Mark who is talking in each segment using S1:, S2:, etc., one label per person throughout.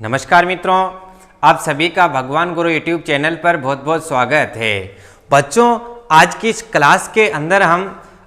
S1: नमस्कार मित्रों, आप सभी का भगवान गुरु यूट्यूब चैनल पर बहुत बहुत स्वागत है। बच्चों, आज की इस क्लास के अंदर हम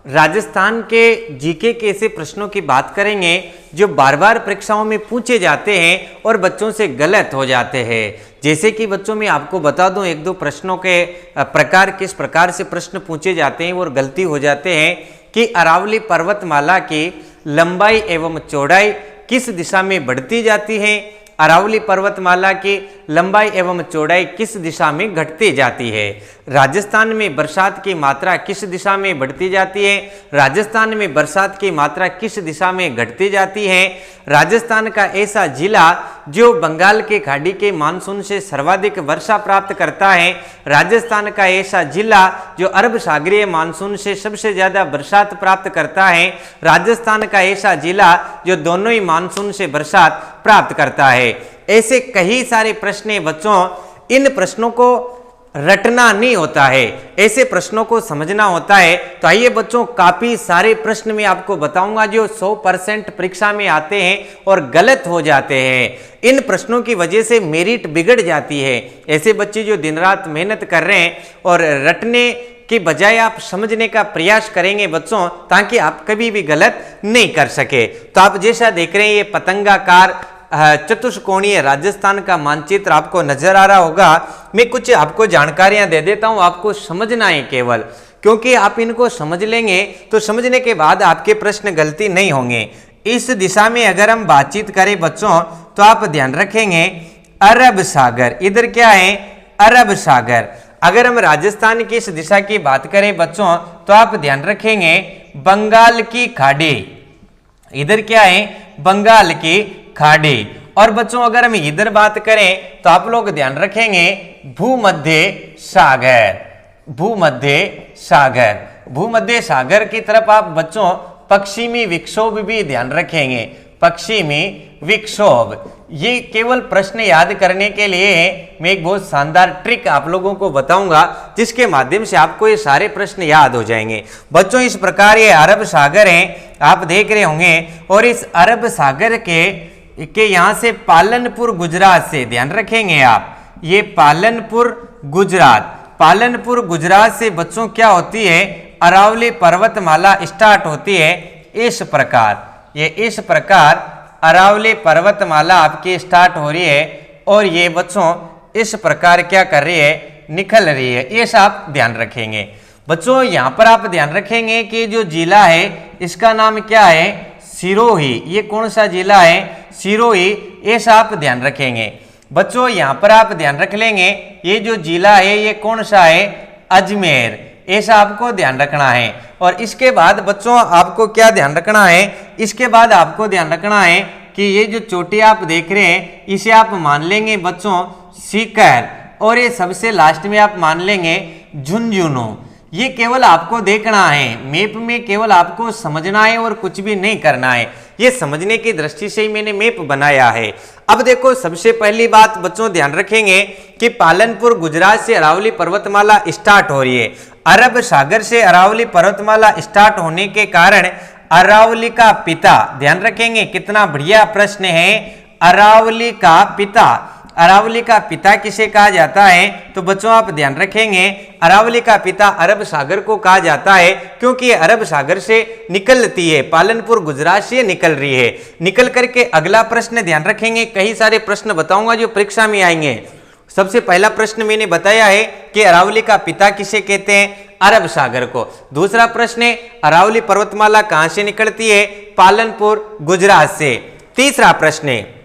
S1: राजस्थान के जीके के ऐसे प्रश्नों की बात करेंगे जो बार बार परीक्षाओं में पूछे जाते हैं और बच्चों से गलत हो जाते हैं। जैसे कि बच्चों मैं आपको बता दूं एक दो प्रश्नों के प्रकार, किस प्रकार से प्रश्न पूछे जाते हैं और गलती हो जाते हैं कि अरावली पर्वतमाला की लंबाई एवं चौड़ाई किस दिशा में बढ़ती जाती है, अरावली पर्वतमाला की लंबाई एवं चौड़ाई किस दिशा में घटती जाती है, राजस्थान में बरसात की मात्रा किस दिशा में बढ़ती जाती है, राजस्थान में बरसात की मात्रा किस दिशा में घटती जाती है, राजस्थान का ऐसा जिला जो बंगाल के खाड़ी के मानसून से सर्वाधिक वर्षा प्राप्त करता है, राजस्थान का ऐसा जिला जो अरब सागरीय मानसून से सबसे ज्यादा बरसात प्राप्त करता है, राजस्थान का ऐसा जिला जो दोनों ही मानसून से बरसात प्राप्त करता है। ऐसे कई सारे प्रश्न हैं बच्चों, इन प्रश्नों को रटना नहीं होता है, ऐसे प्रश्नों को समझना होता है। तो आइए बच्चों, काफी सारे प्रश्न मैं आपको बताऊंगा जो 100% परीक्षा में आते हैं और गलत हो जाते हैं। इन प्रश्नों की वजह से मेरिट बिगड़ जाती है। ऐसे बच्चे जो दिन रात मेहनत कर रहे हैं और रटने की बजाय आप समझने का प्रयास करेंगे बच्चों, ताकि आप कभी भी गलत नहीं कर सके। तो आप जैसा देख रहे हैं ये पतंगाकार चतुष्कोणीय राजस्थान का मानचित्र आपको नजर आ रहा होगा। मैं कुछ आपको जानकारियां दे देता हूं, आपको समझना है केवल, क्योंकि आप इनको समझ लेंगे तो समझने के बाद आपके प्रश्न गलती नहीं होंगे। इस दिशा में अगर हम बातचीत करें बच्चों तो आप ध्यान रखेंगे अरब सागर, इधर क्या है अरब सागर। अगर हम राजस्थान की इस दिशा की बात करें बच्चों तो आप ध्यान रखेंगे बंगाल की खाड़ी, इधर क्या है बंगाल की खाड़ी। और बच्चों अगर हम इधर बात करें तो आप लोग ध्यान रखेंगे भूमध्य सागर, भूमध्य सागर। भूमध्य सागर की तरफ आप बच्चों पश्चिमी विक्षोभ भी ध्यान रखेंगे, पश्चिमी विक्षोभ। ये केवल प्रश्न याद करने के लिए मैं एक बहुत शानदार ट्रिक आप लोगों को बताऊंगा, जिसके माध्यम से आपको ये सारे प्रश्न याद हो जाएंगे। बच्चों इस प्रकार ये अरब सागर है, आप देख रहे होंगे, और इस अरब सागर के यहाँ से पालनपुर गुजरात से, ध्यान रखेंगे आप, ये पालनपुर गुजरात, पालनपुर गुजरात से बच्चों क्या होती है अरावली पर्वतमाला स्टार्ट होती है इस प्रकार। ये इस प्रकार अरावली पर्वतमाला आपकी स्टार्ट हो रही है और ये बच्चों इस प्रकार क्या कर रही है निकल रही है। ये सब आप ध्यान रखेंगे बच्चों। यहाँ पर आप ध्यान रखेंगे कि जो जिला है इसका नाम क्या है सिरोही। ये कौन सा जिला है सिरोही, ऐसा आप ध्यान रखेंगे बच्चों। यहाँ पर आप ध्यान रख लेंगे ये जो जिला है ये कौन सा है अजमेर, ऐसा आपको ध्यान रखना है। और इसके बाद बच्चों आपको क्या ध्यान रखना है, इसके बाद आपको ध्यान रखना है कि ये जो चोटी आप देख रहे हैं इसे आप मान लेंगे बच्चों सीकर, और ये सबसे लास्ट में आप मान लेंगे झुंझुनू। ये केवल आपको देखना है, मैप में केवल आपको समझना है और कुछ भी नहीं करना है। ये समझने की दृष्टि से ही मैंने मैप बनाया है। अब देखो सबसे पहली बात बच्चों ध्यान रखेंगे कि पालनपुर गुजरात से अरावली पर्वतमाला स्टार्ट हो रही है। अरब सागर से अरावली पर्वतमाला स्टार्ट होने के कारण अरावली का पिता, ध्यान रखेंगे कितना बढ़िया प्रश्न है, अरावली का पिता। अरावली का पिता किसे कहा जाता है, तो बच्चों आप ध्यान रखेंगे अरावली का पिता अरब सागर को कहा जाता है, क्योंकि ये अरब सागर से निकलती है, पालनपुर गुजरात से निकल रही है। निकल करके अगला प्रश्न ध्यान रखेंगे, कई सारे प्रश्न बताऊंगा जो परीक्षा में आएंगे। सबसे पहला प्रश्न मैंने बताया है कि अरावली का पिता किसे कहते हैं, अरब सागर को। दूसरा प्रश्न है अरावली पर्वतमाला कहां से निकलती है, पालनपुर गुजरात से। तीसरा प्रश्न है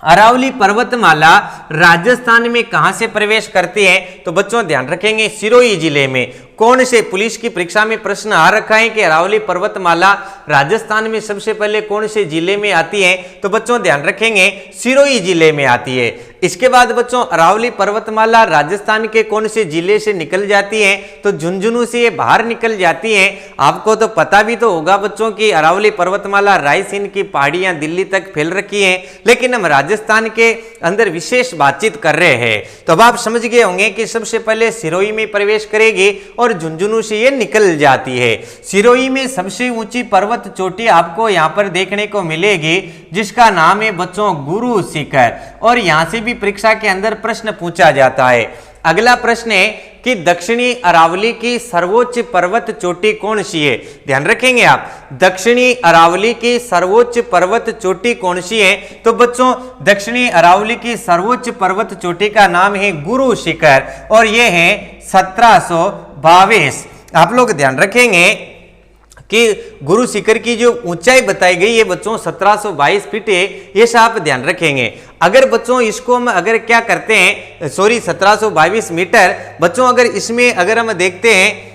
S1: अरावली पर्वतमाला राजस्थान में कहां से प्रवेश करती है, तो बच्चों ध्यान रखेंगे सिरोही जिले में। कौन से पुलिस की परीक्षा में प्रश्न आ रखा है कि अरावली पर्वतमाला राजस्थान में सबसे पहले कौन से जिले में आती है, तो बच्चों ध्यान रखेंगे सिरोही जिले में आती है। इसके बाद बच्चों अरावली पर्वतमाला राजस्थान के कौन से जिले से निकल जाती है, तो झुंझुनू से ये बाहर निकल जाती है। आपको तो पता भी तो होगा बच्चों की अरावली पर्वतमाला रायसेन की पहाड़ियां दिल्ली तक फैल रखी है, लेकिन हम राजस्थान के अंदर विशेष बातचीत कर रहे हैं। तो अब आप समझ गए होंगे कि सबसे पहले सिरोही में प्रवेश करेगी और झुंझुनू से ये निकल जाती है। सिरोही में सबसे ऊंची पर्वत चोटी आपको यहाँ पर देखने को मिलेगी, जिसका नाम है बच्चों गुरु शिखर। और यहां से भी परीक्षा के अंदर प्रश्न पूछा जाता है। अगला प्रश्न है कि दक्षिणी अरावली की सर्वोच्च पर्वत चोटी कौन सी है? ध्यान रखेंगे आप, दक्षिणी अरावली की सर्वोच्च पर्वत चोटी कौन सी है? तो बच्चों दक्षिणी अरावली की सर्वोच्च पर्वत चोटी का नाम है गुरु शिखर और यह है 1722। आप लोग ध्यान रखेंगे कि गुरु शिखर की जो ऊंचाई बताई गई है बच्चों 1722 फीट है। ये आप ध्यान रखेंगे। अगर बच्चों इसको हम अगर क्या करते हैं, सॉरी 1722 मीटर, बच्चों अगर इसमें अगर हम देखते हैं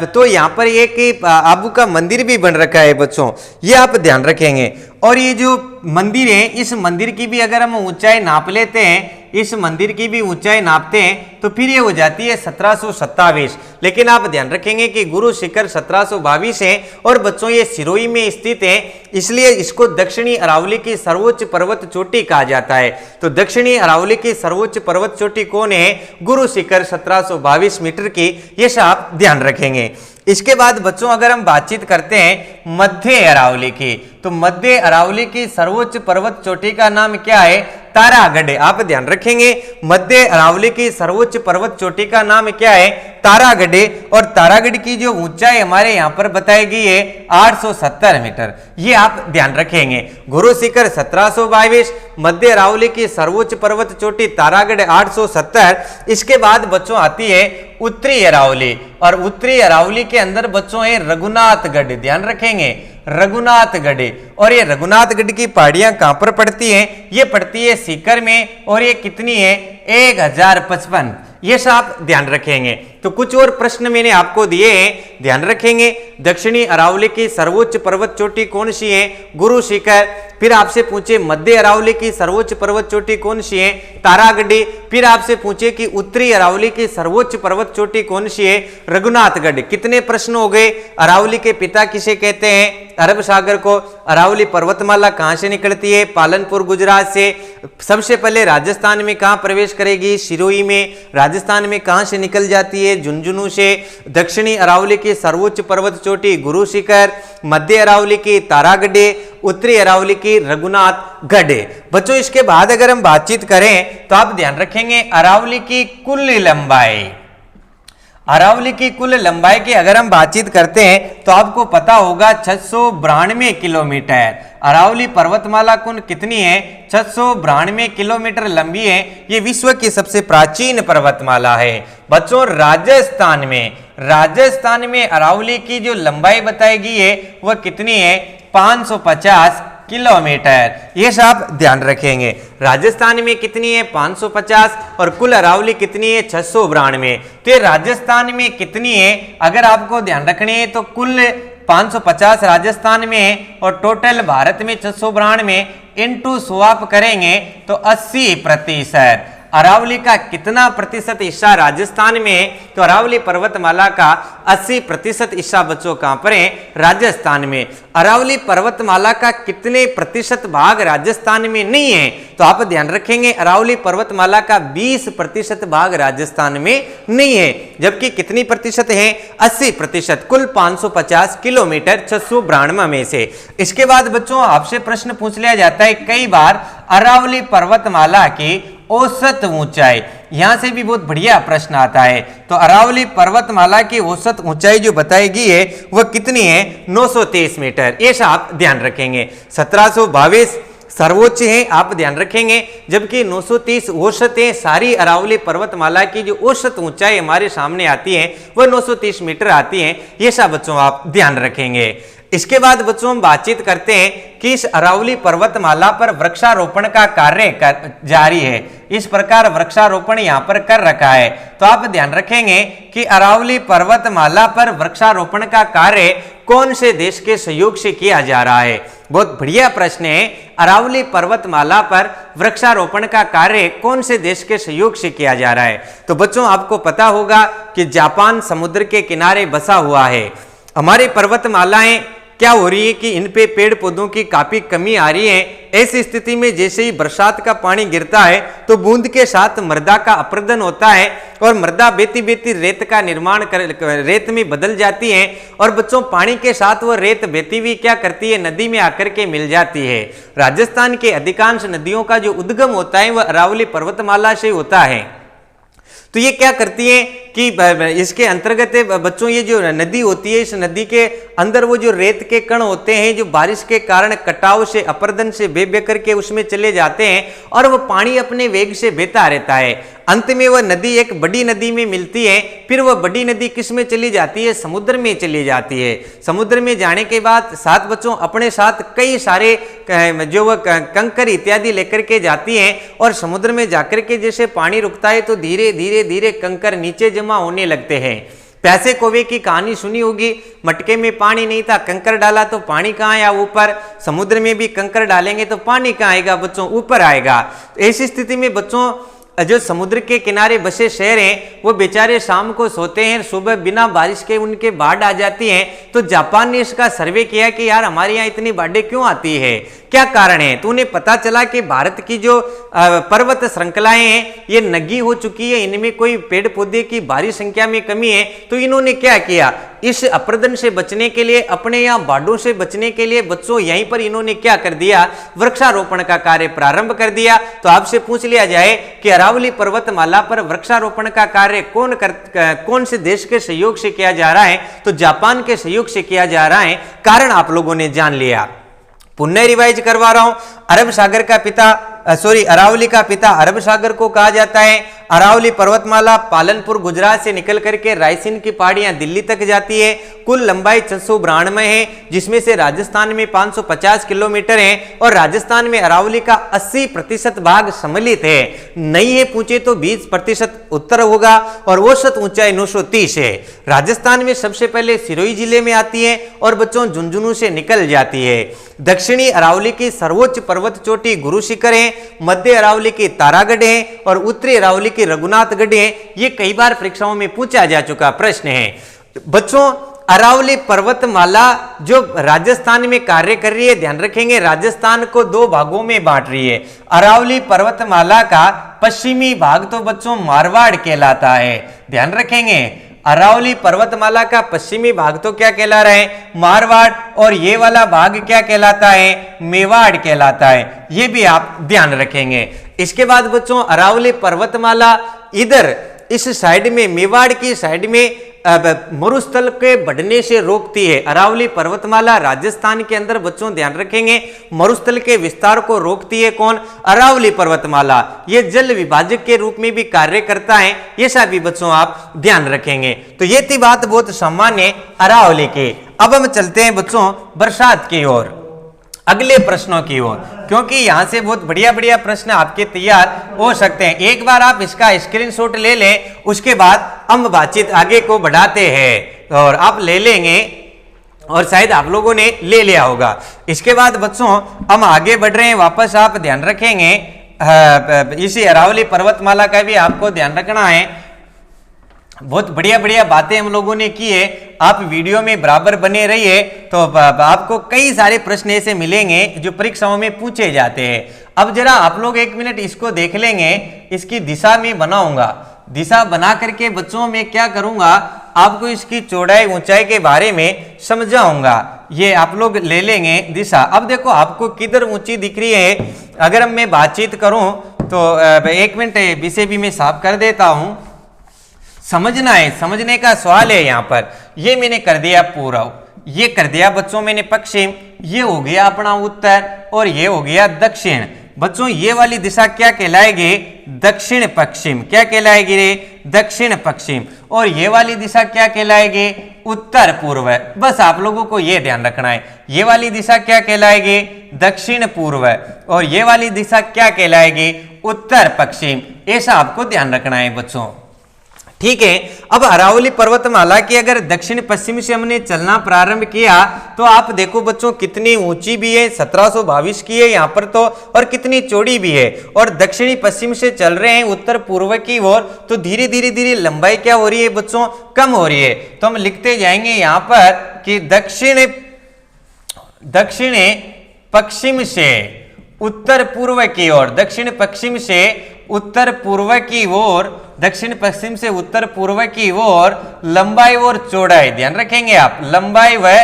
S1: तो यहाँ पर एक आबू का मंदिर भी बन रखा है बच्चों, ये आप ध्यान रखेंगे। और ये जो मंदिर है, इस मंदिर की भी अगर हम ऊंचाई नाप लेते हैं, इस मंदिर की भी ऊंचाई नापते हैं तो फिर ये हो जाती है 1727। लेकिन आप ध्यान रखेंगे कि गुरु शिखर 1722 है और बच्चों ये सिरोही में स्थित है, इसलिए इसको दक्षिणी अरावली की सर्वोच्च पर्वत चोटी कहा जाता है। तो दक्षिणी अरावली की सर्वोच्च पर्वत चोटी कौन है? गुरु शिखर 1722 मीटर की, ये आप ध्यान रखेंगे। इसके बाद बच्चों अगर हम बातचीत करते हैं मध्य अरावली की, तो मध्य अरावली की सर्वोच्च पर्वत चोटी का नाम क्या है? तारागढ़। आप ध्यान रखेंगे मध्य अरावली की सर्वोच्च पर्वत चोटी का नाम क्या है? तारागढ़। और तारागढ़ की जो ऊंचाई हमारे यहाँ पर बताई गई है 870 मीटर, ये आप ध्यान रखेंगे। गुरु शिखर 1722, मध्य अरावली की सर्वोच्च पर्वत चोटी तारागढ़ 870। इसके बाद बच्चों आती है उत्तरी अरावली, और उत्तरी अरावली के अंदर बच्चों है रघुनाथगढ़। ध्यान रखेंगे रघुनाथगढ़। और ये रघुनाथगढ़ की पहाड़ियां कहां पर पड़ती हैं? ये पड़ती है सीकर में, और ये कितनी है? 1055। ये आप ध्यान रखेंगे। तो कुछ और प्रश्न मैंने आपको दिए हैं, ध्यान रखेंगे। दक्षिणी अरावली की सर्वोच्च पर्वत चोटी कौन सी है? गुरु शिखर। फिर आपसे पूछे मध्य अरावली की सर्वोच्च पर्वत चोटी कौन सी है? तारागढ़। फिर आपसे पूछे कि उत्तरी अरावली की सर्वोच्च पर्वत चोटी कौन सी है? रघुनाथगढ़। कितने प्रश्न हो गए? अरावली के पिता किसे कहते हैं? अरब सागर को। अरावली पर्वतमाला कहां से निकलती है? पालनपुर गुजरात से। सबसे पहले राजस्थान में कहां प्रवेश करेगी? सिरोही में। राजस्थान में कहां से निकल जाती है? झुंझुनू से। दक्षिणी अरावली की सर्वोच्च पर्वत चोटी गुरु शिखर, मध्य अरावली की तारागढ़, उत्तरी अरावली की रघुनाथगढ़। बच्चों इसके बाद अगर हम बातचीत करें तो आप ध्यान रखेंगे अरावली की कुल लंबाई, अरावली की कुल लंबाई की अगर हम बातचीत करते हैं तो आपको पता होगा 692 किलोमीटर। अरावली पर्वतमाला कुल कितनी है? 692 किलोमीटर लंबी है। ये विश्व की सबसे प्राचीन पर्वतमाला है। बच्चों राजस्थान में अरावली की जो लंबाई बताई गई है वह कितनी है? 550 किलोमीटर। ये आप ध्यान रखेंगे। राजस्थान में कितनी है? 550, और कुल अरावली कितनी है? 692। तो ये राजस्थान में कितनी है अगर आपको ध्यान रखनी है तो कुल 550 राजस्थान में है, और टोटल भारत में 692 इंटू 100 आप करेंगे तो 80%। अरावली का कितना प्रतिशत हिस्सा राजस्थान में है? तो अरावली पर्वतमाला का 80% हिस्सा बच्चों कहां पर है? राजस्थान में। अरावली पर्वतमाला का कितने प्रतिशत भाग राजस्थान में नहीं है? तो आप ध्यान रखेंगे अरावली पर्वतमाला का 20% भाग राजस्थान में नहीं है। जबकि कितनी प्रतिशत है? 80%। कुल 550 किलोमीटर 692 में से। इसके बाद बच्चों आपसे प्रश्न पूछ लिया जाता है कई बार अरावली पर्वतमाला की औसत ऊंचाई, यहां से भी बहुत बढ़िया प्रश्न आता है। तो अरावली पर्वतमाला की औसत ऊंचाई जो बताई गई है वह कितनी है? 923 मीटर। ये आप ध्यान रखेंगे। 1722 सर्वोच्च है, आप ध्यान रखेंगे, जबकि 930 औसत है। सारी अरावली पर्वतमाला की जो औसत ऊंचाई हमारे सामने आती है वह 930 मीटर आती है। ये सब बच्चों आप ध्यान रखेंगे। इसके बाद बच्चों हम बातचीत करते हैं कि इस अरावली पर्वतमाला पर वृक्षारोपण का कार्य जारी है। इस प्रकार वृक्षारोपण यहाँ पर कर रखा है। तो आप ध्यान रखेंगे कि अरावली पर्वतमाला पर वृक्षारोपण का कार्य कौन से देश के सहयोग से किया जा रहा है? बहुत बढ़िया प्रश्न है। अरावली पर्वतमाला पर वृक्षारोपण का कार्य कौन से देश के सहयोग से किया जा रहा है? तो बच्चों आपको पता होगा कि जापान समुद्र के किनारे बसा हुआ है। हमारी पर्वतमालाएं क्या हो रही है कि इन पे पेड़ पौधों की काफी कमी आ रही है। ऐसी स्थिति में जैसे ही बरसात का पानी गिरता है तो बूंद के साथ मृदा का अपरदन होता है और मृदा बेती बेती रेत का निर्माण रेत में बदल जाती है और बच्चों पानी के साथ वो रेत बेती हुई क्या करती है, नदी में आकर के मिल जाती है। राजस्थान के अधिकांश नदियों का जो उद्गम होता है वह अरावली पर्वतमाला से होता है। तो ये क्या करती है कि इसके अंतर्गत बच्चों ये जो नदी होती है, इस नदी के अंदर वो जो रेत के कण होते हैं जो बारिश के कारण कटाव से अपरदन से बह करके उसमें चले जाते हैं और वो पानी अपने वेग से बहता रहता है। अंत में वह नदी एक बड़ी नदी में मिलती है। फिर वह बड़ी नदी किस में चली जाती है, समुद्र में चली जाती है। समुद्र में जाने के बाद साथ बच्चों अपने साथ कई सारे जो वह कंकर इत्यादि लेकर के जाती हैं और समुद्र में जाकर के जैसे पानी रुकता है तो धीरे धीरे धीरे कंकर नीचे जमा होने लगते हैं। प्यासे कौवे की कहानी सुनी होगी, मटके में पानी नहीं था, कंकर डाला तो पानी कहाँ आया, ऊपर। समुद्र में भी कंकर डालेंगे तो पानी कहाँ आएगा बच्चों, ऊपर आएगा। ऐसी स्थिति में बच्चों जो समुद्र के किनारे बसे शहर हैं वो बेचारे शाम को सोते हैं, सुबह बिना बारिश के उनके बाढ़ आ जाती है। तो जापान ने इसका सर्वे किया कि यार हमारे यहाँ इतनी बाढ़ें क्यों आती है, क्या कारण है। तो उन्हें पता चला कि भारत की जो पर्वत श्रृंखलाएं हैं ये नंगी हो चुकी है, इनमें कोई पेड़ पौधे की भारी संख्या में कमी है। तो इन्होंने क्या किया, इस अपरदन से बचने के लिए, अपने यहाँ बाढ़ों से बचने के लिए बच्चों यहीं पर इन्होंने क्या कर दिया, वृक्षारोपण का कार्य प्रारंभ कर दिया। तो आपसे पूछ लिया जाए कि अरावली पर्वतमाला पर वृक्षारोपण का कार्य कौन से देश के सहयोग से किया जा रहा है, तो जापान के सहयोग से किया जा रहा है। कारण आप लोगों ने जान लिया। पुनः रिवाइज करवा रहा हूं। अरब सागर का पिता अरावली का पिता अरब सागर को कहा जाता है। अरावली पर्वतमाला पालनपुर गुजरात से निकल करके रायसीन की पहाड़ियां दिल्ली तक जाती है। कुल लंबाई 692 है, जिसमें से राजस्थान में 550 किलोमीटर है और राजस्थान में अरावली का 80% भाग सम्मिलित है। नहीं है पूछे तो 20% उत्तर होगा और औसत ऊंचाई 930 है। राजस्थान में सबसे पहले सिरोही जिले में आती है और बच्चों झुंझुनू से निकल जाती है। दक्षिणी अरावली की सर्वोच्च पर्वत चोटी गुरु शिखर है, मध्य अरावली की तारागढ़ है और उत्तरी अरावली की रघुनाथगढ़ है। ये कई बार परीक्षाओं में पूछा जा चुका प्रश्न है। बच्चों अरावली पर्वतमाला जो राजस्थान में कार्य कर रही है, ध्यान रखेंगे राजस्थान को दो भागों में बांट रही है। अरावली पर्वतमाला का पश्चिमी भाग तो बच्चों मारवाड़ कहलाता है, ध्यान रखेंगे। अरावली पर्वतमाला का पश्चिमी भाग तो क्या कहला रहा है, मारवाड़, और ये वाला भाग क्या कहलाता है, मेवाड़ कहलाता है। ये भी आप ध्यान रखेंगे। इसके बाद बच्चों अरावली पर्वतमाला इधर इस साइड में, मेवाड़ की साइड में मरुस्थल के बढ़ने से रोकती है। अरावली पर्वतमाला राजस्थान के अंदर बच्चों ध्यान रखेंगे मरुस्थल के विस्तार को रोकती है कौन, अरावली पर्वतमाला। ये जल विभाजक के रूप में भी कार्य करता है, ये सब भी बच्चों आप ध्यान रखेंगे। तो ये थी बात बहुत सामान्य अरावली की। अब हम चलते हैं बच्चों बरसात की ओर, अगले प्रश्नों की ओर, क्योंकि यहां से बहुत बढ़िया बढ़िया प्रश्न आपके तैयार हो सकते हैं। एक बार आप इसका स्क्रीनशॉट ले लें, उसके बाद हम बातचीत आगे को बढ़ाते हैं और आप ले लेंगे और शायद आप लोगों ने ले लिया होगा। इसके बाद बच्चों हम आगे बढ़ रहे हैं, वापस आप ध्यान रखेंगे इसी अरावली पर्वतमाला का भी आपको ध्यान रखना है। बहुत बढ़िया बढ़िया बातें हम लोगों ने की है, आप वीडियो में बराबर बने रहिए तो आपको कई सारे प्रश्न ऐसे मिलेंगे जो परीक्षाओं में पूछे जाते हैं। अब जरा आप लोग एक मिनट इसको देख लेंगे, इसकी दिशा में बनाऊंगा। दिशा बना करके बच्चों में क्या करूंगा, आपको इसकी चौड़ाई ऊंचाई के बारे में समझाऊंगा। ये आप लोग ले लेंगे दिशा। अब देखो आपको किधर ऊंची दिख रही है, अगर मैं बातचीत करूं तो एक मिनट इसे भी मैं साफ कर देता हूं। समझना है, समझने का सवाल है। यहाँ पर ये मैंने कर दिया पूर्व, ये कर दिया बच्चों मैंने पश्चिम, ये हो गया अपना उत्तर और ये हो गया दक्षिण। बच्चों ये वाली दिशा क्या कहलाएगी, दक्षिण पश्चिम। क्या कहलाएगी रे, दक्षिण पश्चिम। और ये वाली दिशा क्या कहलाएगी, उत्तर पूर्व। बस आप लोगों को ये ध्यान रखना है, ये वाली दिशा क्या कहलाएगी, दक्षिण पूर्व, और ये वाली दिशा क्या कहलाएगी, उत्तर पश्चिम। ऐसा आपको ध्यान रखना है बच्चों, ठीक है। अब अरावली पर्वतमाला की अगर दक्षिण पश्चिम से हमने चलना प्रारंभ किया तो आप देखो बच्चों कितनी ऊंची भी है, 1722 की है यहाँ पर तो, और कितनी चौड़ी भी है। और दक्षिणी पश्चिम से चल रहे हैं उत्तर पूर्व की ओर, तो धीरे धीरे धीरे लंबाई क्या हो रही है बच्चों, कम हो रही है। तो हम लिखते जाएंगे यहाँ पर कि दक्षिण दक्षिण पश्चिम से उत्तर पूर्व की ओर, दक्षिण पश्चिम से उत्तर पूर्व की ओर, दक्षिण पश्चिम से उत्तर पूर्व की ओर लंबाई और चौड़ाई, ध्यान रखेंगे आप, लंबाई व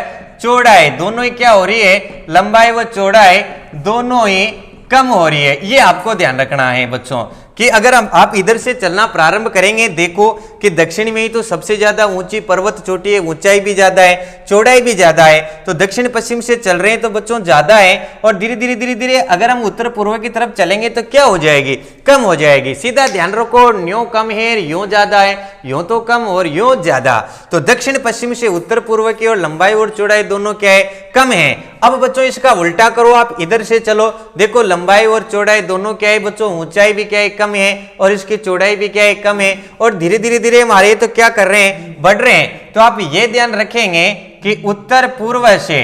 S1: चौड़ाई दोनों ही क्या हो रही है, लंबाई व चौड़ाई दोनों ही कम हो रही है। ये आपको ध्यान रखना है बच्चों कि अगर आप इधर से चलना प्रारंभ करेंगे, देखो कि दक्षिण में ही तो सबसे ज्यादा ऊंची पर्वत चोटी है, ऊंचाई भी ज्यादा है, चौड़ाई भी ज्यादा है, तो दक्षिण पश्चिम से चल रहे हैं तो बच्चों ज्यादा है, और धीरे धीरे धीरे धीरे अगर हम उत्तर पूर्व की तरफ चलेंगे तो क्या हो जाएगी, कम हो जाएगी। सीधा ध्यान रखो, यूं कम है, यूं ज्यादा है, यूं तो कम और यूं ज्यादा। तो दक्षिण पश्चिम से उत्तर पूर्व की ओर लंबाई और चौड़ाई दोनों क्या है, कम है। अब बच्चों इसका उल्टा करो, आप इधर से चलो, देखो लंबाई और चौड़ाई दोनों क्या है बच्चों, ऊंचाई भी क्या है, कम है, और इसकी चौड़ाई भी क्या है, कम है, और धीरे धीरे धीरे हमारे तो क्या कर रहे हैं, बढ़ रहे हैं। तो आप ये ध्यान रखेंगे कि उत्तर पूर्व से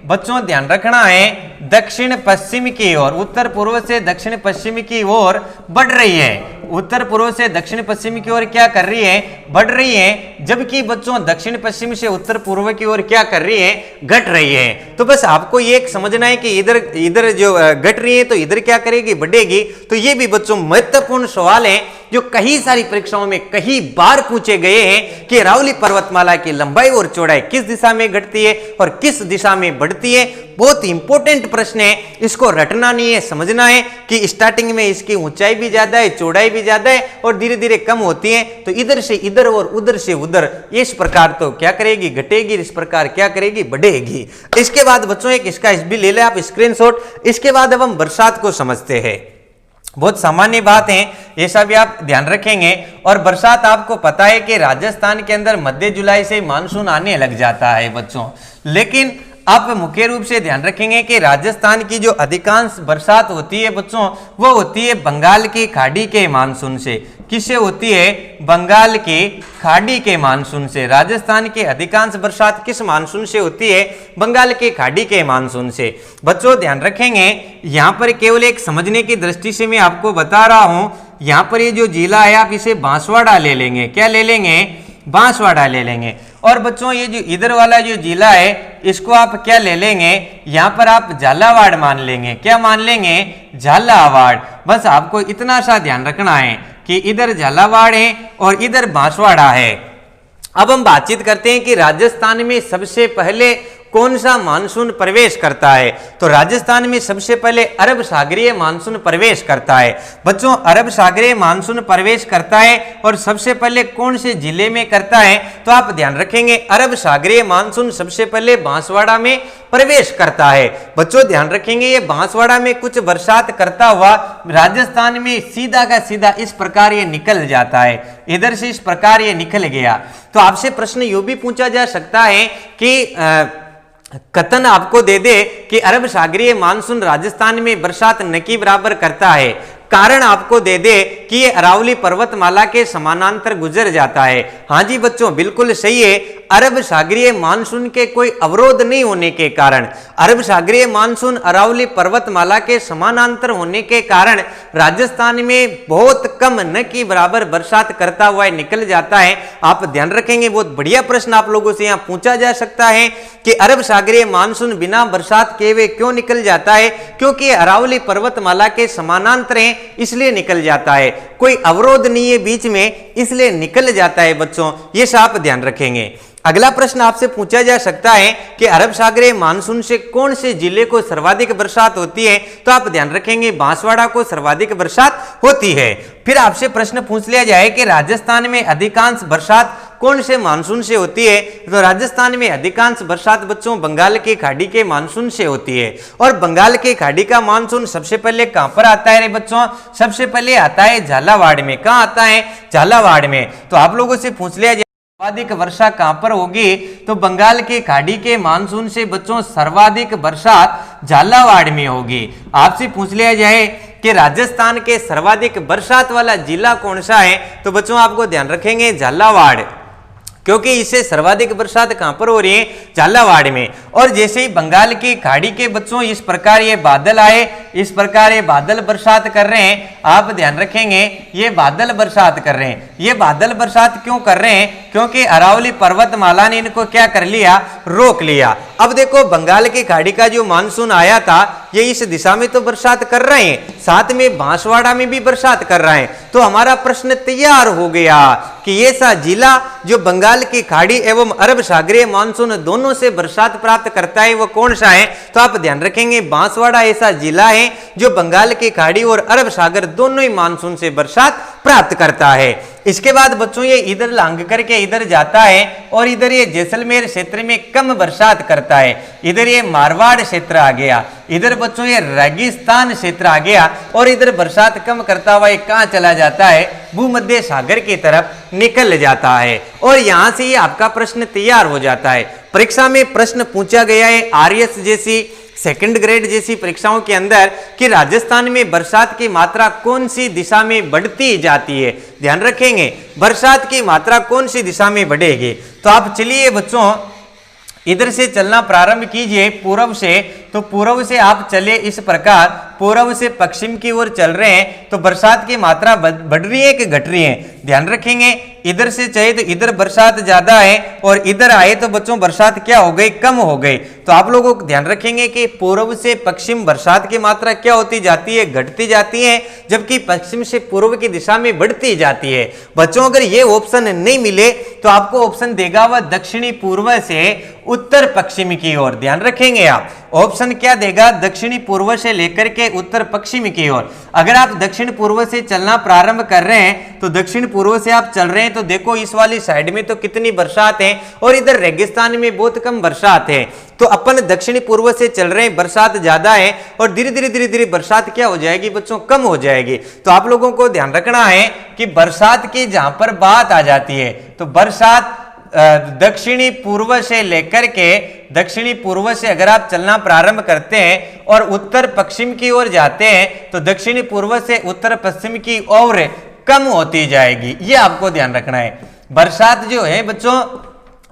S1: बच्चों ध्यान रखना है दक्षिण पश्चिम की ओर, उत्तर पूर्व से दक्षिण पश्चिम की ओर बढ़ रही है, उत्तर पूर्व से दक्षिण पश्चिम की ओर क्या कर रही है, बढ़ रही है, जबकि बच्चों दक्षिण पश्चिम से उत्तर पूर्व की ओर क्या कर रही है, घट रही है। तो बस आपको ये समझना है कि इधर जो घट रही है तो इधर क्या करेगी, बढ़ेगी। तो ये भी बच्चों महत्वपूर्ण सवाल है जो कई सारी परीक्षाओं में कई बार पूछे गए हैं कि अरावली पर्वतमाला की लंबाई और चौड़ाई किस दिशा में घटती है और किस दिशा में बढ़ती है। बहुत इंपॉर्टेंट प्रश्न है, इसको रटना नहीं है, समझना है कि स्टार्टिंग में इसकी ऊंचाई भी ज्यादा है, चौड़ाई भी ज्यादा है, और धीरे धीरे कम होती है, तो इधर से इधर और उधर से उधर इस प्रकार तो क्या करेगी, घटेगी, इस प्रकार क्या करेगी, बढ़ेगी। इसके बाद बच्चों एक इसका भी ले ले आप स्क्रीनशॉट। इसके बाद अब हम बरसात को समझते हैं। बहुत सामान्य बात है, ये सब भी आप ध्यान रखेंगे। और बरसात आपको पता है कि राजस्थान के अंदर मध्य जुलाई से मानसून आने लग जाता है बच्चों, लेकिन आप मुख्य रूप से ध्यान रखेंगे कि राजस्थान की जो अधिकांश बरसात होती है बच्चों, वो होती है बंगाल की खाड़ी के मानसून से। किससे होती है, बंगाल की खाड़ी के मानसून से। राजस्थान की अधिकांश बरसात किस मानसून से होती है, बंगाल की खाड़ी के मानसून से। बच्चों ध्यान रखेंगे, यहाँ पर केवल एक समझने की दृष्टि से मैं आपको बता रहा हूं, यहाँ पर ये जो जिला है आप इसे बांसवाड़ा ले लेंगे। क्या ले लेंगे, बांसवाड़ा ले लेंगे। और बच्चों ये जो इधर वाला जो जिला है इसको आप क्या ले लेंगे, यहाँ पर आप झालावाड़ मान लेंगे। क्या मान लेंगे, झालावाड़। बस आपको इतना सा ध्यान रखना है कि इधर झालावाड़ है और इधर बांसवाड़ा है। अब हम बातचीत करते हैं कि राजस्थान में सबसे पहले कौन सा मानसून प्रवेश करता है। तो राजस्थान में सबसे पहले अरब सागरीय मानसून प्रवेश करता है। बच्चों अरब सागरीय मानसून प्रवेश करता है और सबसे पहले कौन से जिले में करता है, तो आप ध्यान रखेंगे अरब सागरीय मानसून सबसे पहले बांसवाड़ा में प्रवेश करता है। बच्चों ध्यान रखेंगे ये बांसवाड़ा में कुछ बरसात करता हुआ राजस्थान में सीधा का सीधा इस प्रकार ये निकल जाता है, इधर से इस प्रकार ये निकल गया। तो आपसे प्रश्न यो भी पूछा जा सकता है कि कथन आपको दे दे कि अरब सागरीय मानसून राजस्थान में बरसात न की बराबर करता है, कारण आपको दे दे कि ये अरावली पर्वतमाला के समानांतर गुजर जाता है। हाँ जी बच्चों बिल्कुल सही है, अरब सागरीय मानसून के कोई अवरोध नहीं होने के कारण, अरब सागरीय मानसून अरावली पर्वतमाला के समानांतर होने के कारण राजस्थान में बहुत कम न की बराबर बरसात करता हुआ निकल जाता है। आप ध्यान रखेंगे, बहुत बढ़िया प्रश्न आप लोगों से यहाँ पूछा जा सकता है कि अरब सागरीय मानसून बिना बरसात के हुए क्यों निकल जाता है, क्योंकि अरावली पर्वतमाला के समानांतर है इसलिए निकल जाता है, कोई अवरोध नहीं है बीच में इसलिए निकल जाता है। बच्चों ये आप ध्यान रखेंगे। अगला प्रश्न आपसे पूछा जा सकता है कि अरब सागरीय मानसून से कौन से जिले को सर्वाधिक बरसात होती है, तो आप ध्यान रखेंगे बांसवाड़ा को सर्वाधिक बरसात होती है। फिर आपसे प्रश्न पूछ लिया जाए कि राजस्थान में अधिकांश बरसात कौन से मानसून से होती है, तो राजस्थान में अधिकांश बरसात बच्चों बंगाल की खाड़ी के मानसून से होती है। और बंगाल की खाड़ी का मानसून सबसे पहले कहां पर आता है रे बच्चों, सबसे पहले आता है झालावाड़ में। कहां आता है, झालावाड़ में। तो आप लोगों से पूछ लिया जाए सर्वाधिक वर्षा कहां पर होगी, तो बंगाल की खाड़ी के मानसून से बच्चों सर्वाधिक बरसात झालावाड़ में होगी। आपसे पूछ लिया जाए कि राजस्थान के सर्वाधिक बरसात वाला जिला कौन सा है, तो बच्चों आपको ध्यान रखेंगे झालावाड़, क्योंकि इससे सर्वाधिक बरसात कहां पर हो रही है, झालावाड़ में। और जैसे ही बंगाल की खाड़ी के बच्चों इस प्रकार ये बादल आए, इस प्रकार ये बादल बरसात कर रहे हैं, आप ध्यान रखेंगे ये बादल बरसात कर रहे हैं। ये बादल बरसात क्यों कर रहे हैं, क्योंकि अरावली पर्वतमाला ने इनको क्या कर लिया, रोक लिया। अब देखो बंगाल की खाड़ी का जो मानसून आया था ये इस दिशा में तो बरसात कर रहे हैं, साथ में बांसवाड़ा में भी बरसात कर रहे हैं। तो हमारा प्रश्न तैयार हो गया कि ये सा जिला जो बंगाल की खाड़ी एवं अरब सागरीय मानसून दोनों से बरसात प्राप्त करता है वो कौन सा है? तो आप ध्यान रखेंगे बांसवाड़ा ऐसा जिला है जो बंगाल की खाड़ी और अरब सागर दोनों ही मानसून से बरसात प्राप्त करता है। इसके बाद बच्चों ये इधर लांग करके इधर जाता है और इधर ये जैसलमेर क्षेत्र में कम बरसात करता है। इधर ये मारवाड़ क्षेत्र आ गया, इधर बच्चों ये रेगिस्तान क्षेत्र आ गया और इधर बरसात कम करता हुआ ये कहां चला जाता है? भूमध्य सागर की तरफ निकल जाता है। और यहां से ये आपका प्रश्न तैयार हो जाता है। परीक्षा में प्रश्न पूछा गया है आरएस जैसी सेकंड ग्रेड जैसी परीक्षाओं के अंदर कि राजस्थान में बरसात की मात्रा कौन सी दिशा में बढ़ती जाती है। ध्यान रखेंगे बरसात की मात्रा कौन सी दिशा में बढ़ेगी। तो आप चलिए बच्चों इधर से चलना प्रारंभ कीजिए पूर्व से। तो पूर्व से आप चले इस प्रकार, पूर्व से पश्चिम की ओर चल रहे हैं तो बरसात की मात्रा बढ़ रही है कि घट रही है? ध्यान रखेंगे इधर से चाहे तो इधर बरसात ज्यादा है और इधर आए तो बच्चों बरसात क्या हो गई? कम हो गई। तो आप लोगों को ध्यान रखेंगे कि पूर्व से पश्चिम बरसात की मात्रा क्या होती जाती है? घटती जाती है, जबकि पश्चिम से पूर्व की दिशा में बढ़ती जाती है। बच्चों अगर ये ऑप्शन नहीं मिले तो आपको ऑप्शन देगा वह दक्षिणी पूर्व से उत्तर पश्चिम की ओर। ध्यान रखेंगे आप ऑप्शन क्या देगा? दक्षिणी पूर्व से लेकर के उत्तर पश्चिम की ओर। अगर आप दक्षिण पूर्व से चलना प्रारंभ कर रहे हैं तो दक्षिण पूर्व से आप चल रहे हैं तो देखो इस वाली साइड में तो कितनी बरसात है और इधर रेगिस्तान में बहुत कम बरसात है। तो अपन दक्षिणी पूर्व से चल रहे हैं, बरसात ज्यादा है और धीरे धीरे बरसात क्या हो जाएगी बच्चों? कम हो जाएगी। तो आप लोगों को ध्यान रखना है कि बरसात की जहां पर बात आ जाती है तो बरसात दक्षिणी पूर्व से लेकर के दक्षिणी पूर्व से अगर आप चलना प्रारंभ करते हैं और उत्तर पश्चिम की ओर जाते हैं तो दक्षिणी पूर्व से उत्तर पश्चिम की ओर कम होती जाएगी। ये आपको ध्यान रखना है। बरसात जो है बच्चों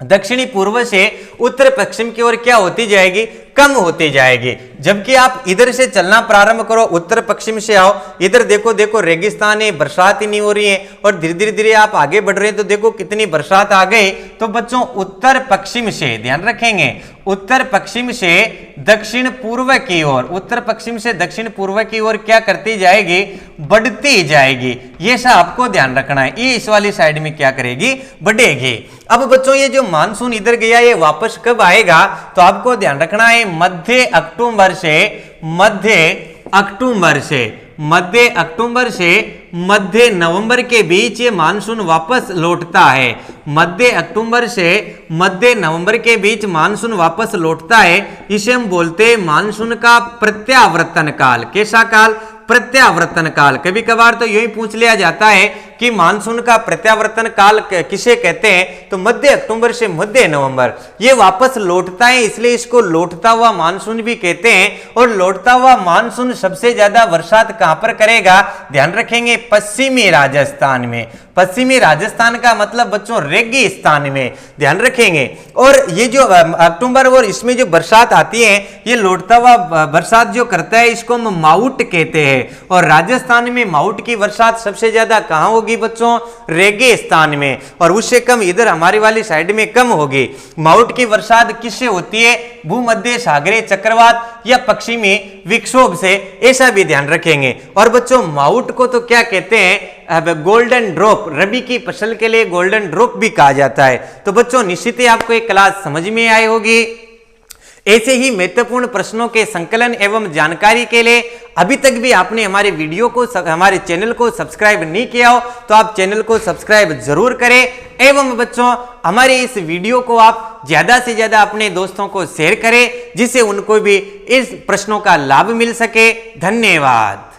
S1: दक्षिणी पूर्व से उत्तर पश्चिम की ओर क्या होती जाएगी? कम होती जाएगी। जबकि आप इधर से चलना प्रारंभ करो, उत्तर पश्चिम से आओ, इधर देखो रेगिस्तान है, बरसात ही नहीं हो रही है और धीरे धीरे आप आगे बढ़ रहे हैं तो देखो कितनी बरसात आ गई। तो बच्चों उत्तर पश्चिम से ध्यान रखेंगे, उत्तर पश्चिम से दक्षिण पूर्व की ओर, उत्तर पश्चिम से दक्षिण पूर्व की ओर क्या करती जाएगी? बढ़ती जाएगी। ये सब आपको ध्यान रखना है। ये इस वाली साइड में क्या करेगी? बढ़ेगी। अब बच्चों ये जो मानसून इधर गया ये वापस कब आएगा? तो आपको ध्यान रखना है मध्य अक्टूबर से मध्य नवंबर के बीच ये मानसून वापस लौटता है। मध्य अक्टूबर से मध्य नवंबर के बीच मानसून वापस लौटता है। इसे हम बोलते हैं मानसून का प्रत्यावर्तन काल। कैसा काल? प्रत्यावर्तन काल। कभी कभार तो यही पूछ लिया जाता है कि मानसून का प्रत्यावर्तन काल किसे कहते हैं? तो मध्य अक्टूबर से मध्य नवंबर ये वापस लौटता है, इसलिए इसको लौटता हुआ मानसून भी कहते हैं। और लौटता हुआ मानसून सबसे ज्यादा बरसात कहां पर करेगा? ध्यान रखेंगे पश्चिमी राजस्थान में। पश्चिमी राजस्थान का मतलब बच्चों रेगिस्तान में। ध्यान रखेंगे। और ये जो अक्टूबर और इसमें जो बरसात आती है ये लौटता हुआ बरसात जो करता है इसको हम माउट कहते हैं। और राजस्थान में माउट की बरसात सबसे ज्यादा कहां होगी बच्चों? रेगिस्तान में। और उससे कम इधर हमारी वाली साइड में कम होगी। माउट की बरसात किससे होती है? भूमध्य सागरीय चक्रवात या पश्चिमी विक्षोभ से। ऐसा भी ध्यान रखेंगे। और बच्चों माउट को तो क्या कहते हैं? Golden drop. रबी की फसल के लिए गोल्डन ड्रॉप भी कहा जाता है। तो बच्चों निश्चित ही आपको एक क्लास समझ में आई होगी। ऐसे ही महत्वपूर्ण प्रश्नों के संकलन एवं जानकारी के लिए अभी तक भी आपने हमारे वीडियो को हमारे चैनल को सब्सक्राइब नहीं किया हो तो आप चैनल को सब्सक्राइब जरूर करें। एवं बच्चों हमारे इस वीडियो को आप ज्यादा से ज्यादा अपने दोस्तों को शेयर करें जिससे उनको भी इस प्रश्नों का लाभ मिल सके। धन्यवाद।